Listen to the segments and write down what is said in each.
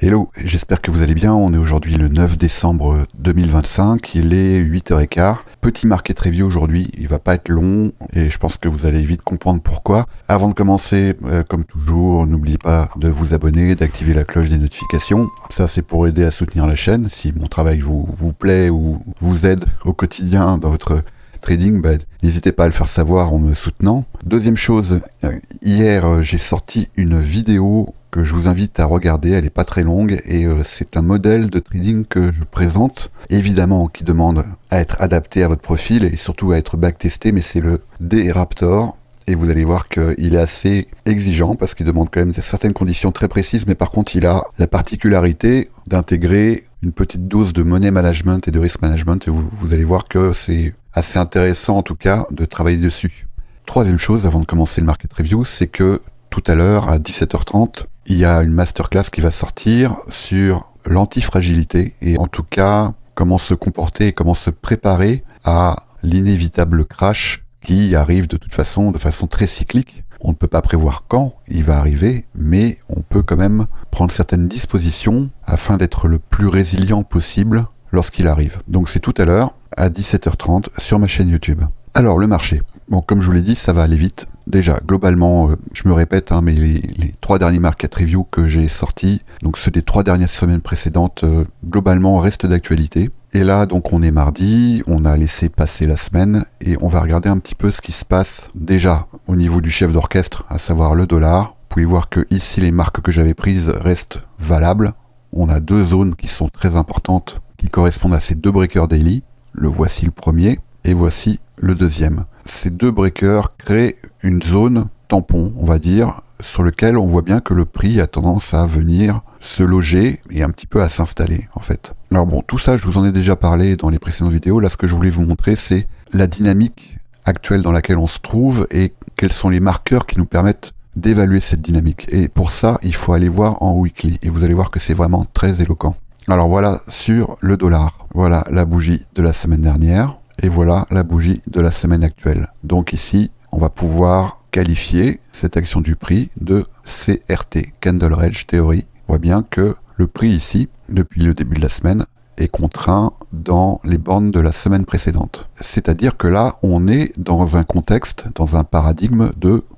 Hello, j'espère que vous allez bien. On est aujourd'hui le 9 décembre 2025, il est 8h15. Petit market review aujourd'hui, il va pas être long et je pense que vous allez vite comprendre pourquoi. Avant de commencer, comme toujours, n'oubliez pas de vous abonner, d'activer la cloche des notifications. Ça c'est pour aider à soutenir la chaîne. Si mon travail vous plaît ou vous aide au quotidien dans votre trading, n'hésitez pas à le faire savoir en me soutenant. Deuxième chose, hier j'ai sorti une vidéo que je vous invite à regarder, elle est pas très longue et c'est un modèle de trading que je présente, évidemment qui demande à être adapté à votre profil et surtout à être backtesté, mais c'est le D-Raptor. Et vous allez voir qu'il est assez exigeant parce qu'il demande quand même certaines conditions très précises, mais par contre il a la particularité d'intégrer une petite dose de money management et de risk management et vous allez voir que c'est assez intéressant en tout cas de travailler dessus. Troisième chose avant de commencer le market review, c'est que tout à l'heure à 17h30, il y a une masterclass qui va sortir sur l'antifragilité et en tout cas comment se comporter et comment se préparer à l'inévitable crash qui arrive de toute façon, de façon très cyclique. On ne peut pas prévoir quand il va arriver, mais on peut quand même prendre certaines dispositions afin d'être le plus résilient possible lorsqu'il arrive. Donc c'est tout à l'heure, à 17h30, sur ma chaîne YouTube. Alors, le marché. Bon, comme je vous l'ai dit, ça va aller vite. Déjà, globalement, je me répète, mais les 3 derniers market reviews que j'ai sortis, donc ceux des 3 dernières semaines précédentes, globalement, restent d'actualité. Et là, donc, on est mardi, on a laissé passer la semaine, et on va regarder un petit peu ce qui se passe déjà au niveau du chef d'orchestre, à savoir le dollar. Vous pouvez voir que ici, les marques que j'avais prises restent valables. On a 2 zones qui sont très importantes, qui correspondent à ces 2 breakers daily. Le voici le premier, et voici le deuxième. Ces 2 breakers créent une zone tampon, on va dire, sur lequel on voit bien que le prix a tendance à venir se loger et un petit peu à s'installer, en fait. Alors bon, tout ça, je vous en ai déjà parlé dans les précédentes vidéos. Là, ce que je voulais vous montrer, c'est la dynamique actuelle dans laquelle on se trouve et quels sont les marqueurs qui nous permettent d'évaluer cette dynamique. Et pour ça, il faut aller voir en weekly. Et vous allez voir que c'est vraiment très éloquent. Alors voilà, sur le dollar, voilà la bougie de la semaine dernière. Et voilà la bougie de la semaine actuelle. Donc ici, on va pouvoir qualifier cette action du prix de CRT, Candle Range Theory. On voit bien que le prix ici, depuis le début de la semaine, est contraint dans les bornes de la semaine précédente. C'est-à-dire que là, on est dans un contexte, dans un paradigme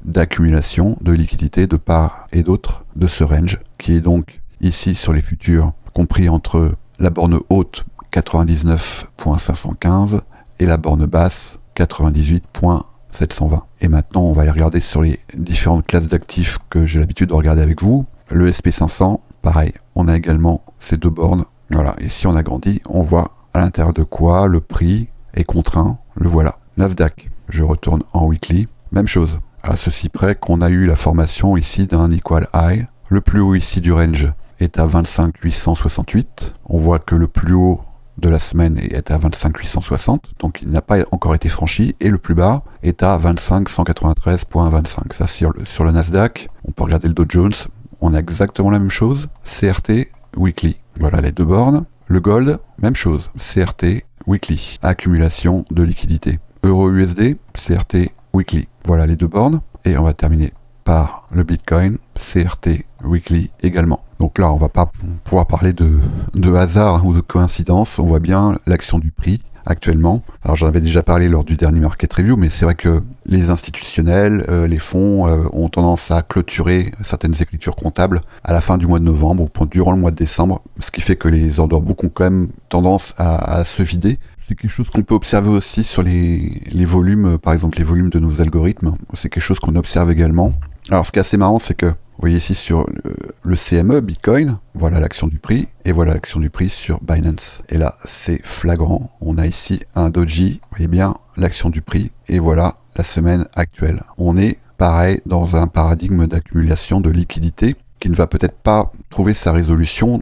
d'accumulation de liquidités de part et d'autre de ce range, qui est donc ici sur les futurs, compris entre la borne haute 99.515 et la borne basse 98.720. Et maintenant, on va aller regarder sur les différentes classes d'actifs que j'ai l'habitude de regarder avec vous. Le SP500, pareil, on a également ces 2 bornes. Voilà, et si on agrandit, on voit à l'intérieur de quoi le prix est contraint. Le voilà. Nasdaq, je retourne en weekly. Même chose, à ceci près qu'on a eu la formation ici d'un equal high. Le plus haut ici du range est à 25 868. On voit que le plus haut de la semaine est à 25 860, donc il n'a pas encore été franchi, et le plus bas est à 25 193.25. Ça sur le Nasdaq. On peut regarder le Dow Jones, on a exactement la même chose, CRT weekly. Voilà les 2 bornes. Le gold, même chose, CRT weekly. Accumulation de liquidité. Euro USD, CRT weekly. Voilà les 2 bornes, et on va terminer par le Bitcoin, CRT weekly également. Donc là, on va pas pouvoir parler de hasard ou de coïncidence. On voit bien l'action du prix actuellement. Alors j'en avais déjà parlé lors du dernier market review, mais c'est vrai que les institutionnels, les fonds ont tendance à clôturer certaines écritures comptables à la fin du mois de novembre ou durant le mois de décembre, ce qui fait que les order books ont quand même tendance à se vider. C'est quelque chose qu'on peut observer aussi sur les volumes, par exemple les volumes de nos algorithmes. C'est quelque chose qu'on observe également. Alors ce qui est assez marrant, c'est que vous voyez ici sur le CME, Bitcoin, voilà l'action du prix, et voilà l'action du prix sur Binance. Et là, c'est flagrant. On a ici un doji, vous voyez bien l'action du prix, et voilà la semaine actuelle. On est, pareil, dans un paradigme d'accumulation de liquidités qui ne va peut-être pas trouver sa résolution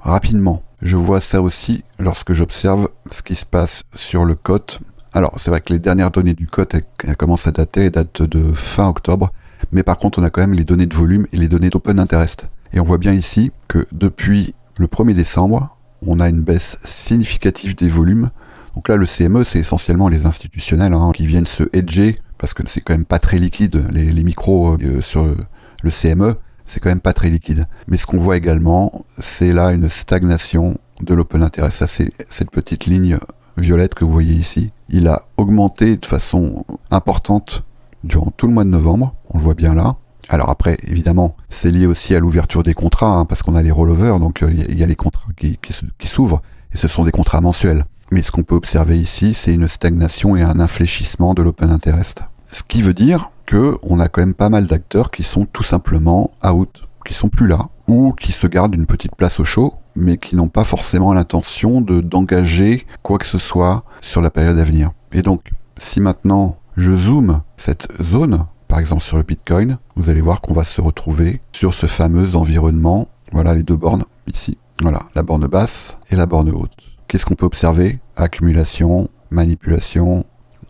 rapidement. Je vois ça aussi lorsque j'observe ce qui se passe sur le COT. Alors, c'est vrai que les dernières données du COT elles commencent à datent de fin octobre. Mais par contre, on a quand même les données de volume et les données d'open interest. Et on voit bien ici que depuis le 1er décembre, on a une baisse significative des volumes. Donc là, le CME, c'est essentiellement les institutionnels qui viennent se hedger, parce que c'est quand même pas très liquide, les micros sur le CME. c'est quand même pas très liquide. Mais ce qu'on voit également, c'est là une stagnation de l'open interest. Ça, c'est cette petite ligne violette que vous voyez ici. Il a augmenté de façon importante durant tout le mois de novembre, on le voit bien là. Alors après, évidemment, c'est lié aussi à l'ouverture des contrats, hein, parce qu'on a les rollovers, donc il y a les contrats qui s'ouvrent, et ce sont des contrats mensuels. Mais ce qu'on peut observer ici, c'est une stagnation et un infléchissement de l'open interest. Ce qui veut dire qu'on a quand même pas mal d'acteurs qui sont tout simplement out, qui sont plus là, ou qui se gardent une petite place au chaud, mais qui n'ont pas forcément l'intention d'engager quoi que ce soit sur la période à venir. Et donc, si maintenant je zoome cette zone, par exemple sur le Bitcoin, vous allez voir qu'on va se retrouver sur ce fameux environnement. Voilà les deux bornes ici. Voilà, la borne basse et la borne haute. Qu'est-ce qu'on peut observer? Accumulation, manipulation,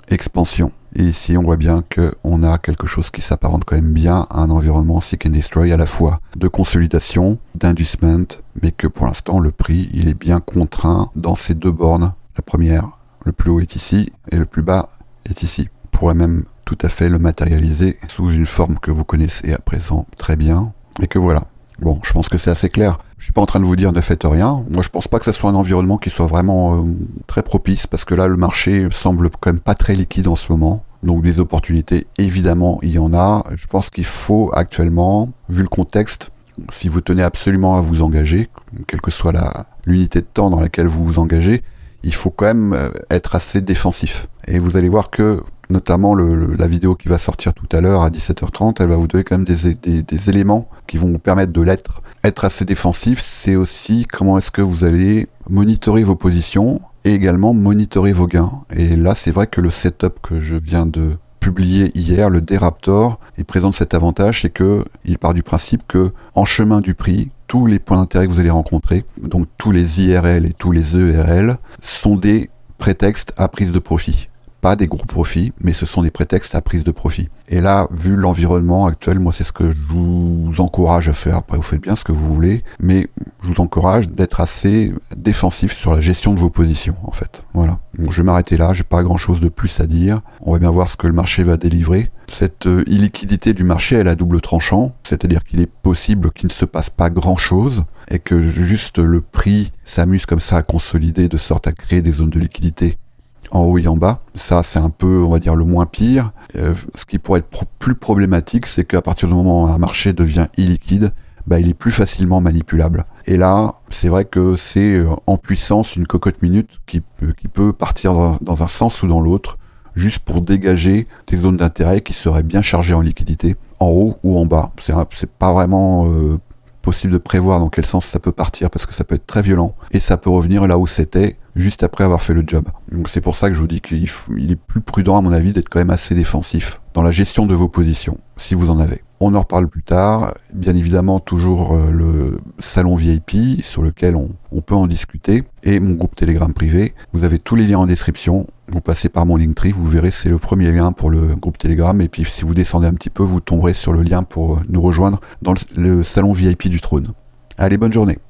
expansion. Et ici, on voit bien qu'on a quelque chose qui s'apparente quand même bien à un environnement seek and destroy, à la fois de consolidation, d'inducement, mais que pour l'instant, le prix, il est bien contraint dans ces deux bornes. La première, le plus haut est ici, et le plus bas est ici. On pourrait même tout à fait le matérialiser sous une forme que vous connaissez à présent très bien, et que voilà. Bon, je pense que c'est assez clair. Je suis pas en train de vous dire ne faites rien. Moi, je pense pas que ça soit un environnement qui soit vraiment très propice, parce que là, le marché semble quand même pas très liquide en ce moment. Donc des opportunités, évidemment, il y en a. Je pense qu'il faut actuellement, vu le contexte, si vous tenez absolument à vous engager, quelle que soit l'unité de temps dans laquelle vous vous engagez, il faut quand même être assez défensif. Et vous allez voir que, notamment la vidéo qui va sortir tout à l'heure à 17h30, elle va vous donner quand même des éléments qui vont vous permettre de l'être. Être assez défensif, c'est aussi comment est-ce que vous allez monitorer vos positions et également monitorer vos gains. Et là, c'est vrai que le setup que je viens de publier hier, le D-Raptor, il présente cet avantage, c'est que il part du principe que en chemin du prix, tous les points d'intérêt que vous allez rencontrer, donc tous les IRL et tous les ERL, sont des prétextes à prise de profit. Pas des gros profits, mais ce sont des prétextes à prise de profit. Et là, vu l'environnement actuel, moi c'est ce que je vous encourage à faire. Après, vous faites bien ce que vous voulez, mais je vous encourage d'être assez défensif sur la gestion de vos positions, en fait. Voilà. Bon, je vais m'arrêter là, j'ai pas grand chose de plus à dire. On va bien voir ce que le marché va délivrer. Cette illiquidité du marché, elle a double tranchant, c'est-à-dire qu'il est possible qu'il ne se passe pas grand-chose et que juste le prix s'amuse comme ça à consolider de sorte à créer des zones de liquidité en haut et en bas. Ça, c'est un peu, on va dire, le moins pire. Ce qui pourrait être plus problématique, c'est qu'à partir du moment où un marché devient illiquide, il est plus facilement manipulable. Et là, c'est vrai que c'est en puissance une cocotte minute qui peut partir dans un sens ou dans l'autre, juste pour dégager des zones d'intérêt qui seraient bien chargées en liquidité, en haut ou en bas. C'est pas vraiment possible de prévoir dans quel sens ça peut partir, parce que ça peut être très violent, et ça peut revenir là où c'était, juste après avoir fait le job. Donc c'est pour ça que je vous dis qu'il est plus prudent, à mon avis, d'être quand même assez défensif dans la gestion de vos positions, si vous en avez. On en reparle plus tard. Bien évidemment, toujours le salon VIP, sur lequel on peut en discuter, et mon groupe Telegram privé. Vous avez tous les liens en description. Vous passez par mon Linktree, vous verrez, c'est le premier lien pour le groupe Telegram, et puis si vous descendez un petit peu, vous tomberez sur le lien pour nous rejoindre dans le salon VIP du trône. Allez, bonne journée.